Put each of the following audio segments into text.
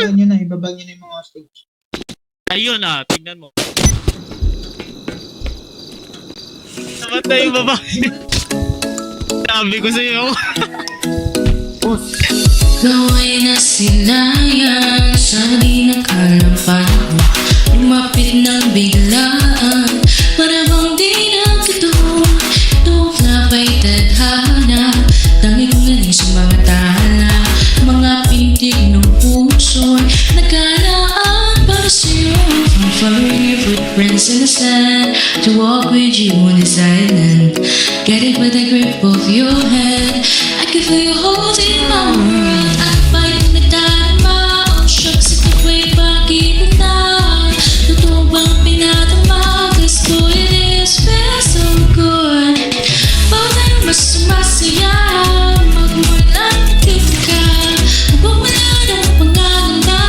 ibaba nyo na yung mga hostage. Ayun tingnan mo. Namatay yung babae. Sabi ko sa'yo. Gaway na sinayan sa di nakalampan ko. Lumapit ng biglaan para bang di nagkatuwa. Tuklapay tadhana, tangi kong naling sa mga tala. Mga pintig ng puso'y nagkalaan para sa'yo. I'm following your footprints in the sand to walk with you on this island. Get it by the grip of your hand. I can feel you holding my world. At ba'y nagdarama? Oh shucks, ito ba'y bakit na? Totoo bang pinatama? Gusto it is feels so good. Bawat tayo mas sumasaya. Magmulan dito ka. Huwag mo na ng pangangamba.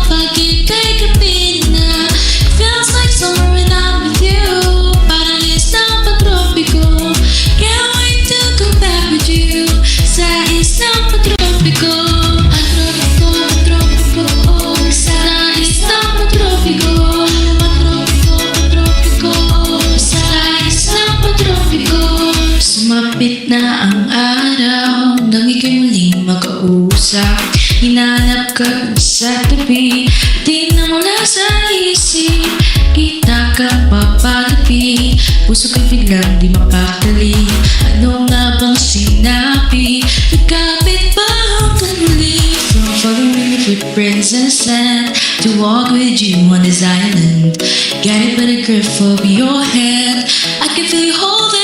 Pag ika'y kapit na. It feels like summer when I'm with you. Parang isang pagtropiko. Can't wait to go back with you. Sa isang pagtropiko. Pagtropiko, pagtropiko. Sa isang pagtropiko. Pagtropiko, pagtropiko. Sa isang pagtropiko. Sumapit na ang araw nang ika'y muling makausap. Hinanap ka sa tabi, di na mula sa isip. Kita ka papagabi, puso ko'y biglang di mapakali. Ano nga bang sinabi? Nagkapit ba hanggang muli? From following your footprints in the sand to walk with you on this island. Get it by the grip of your hand. I can feel you holding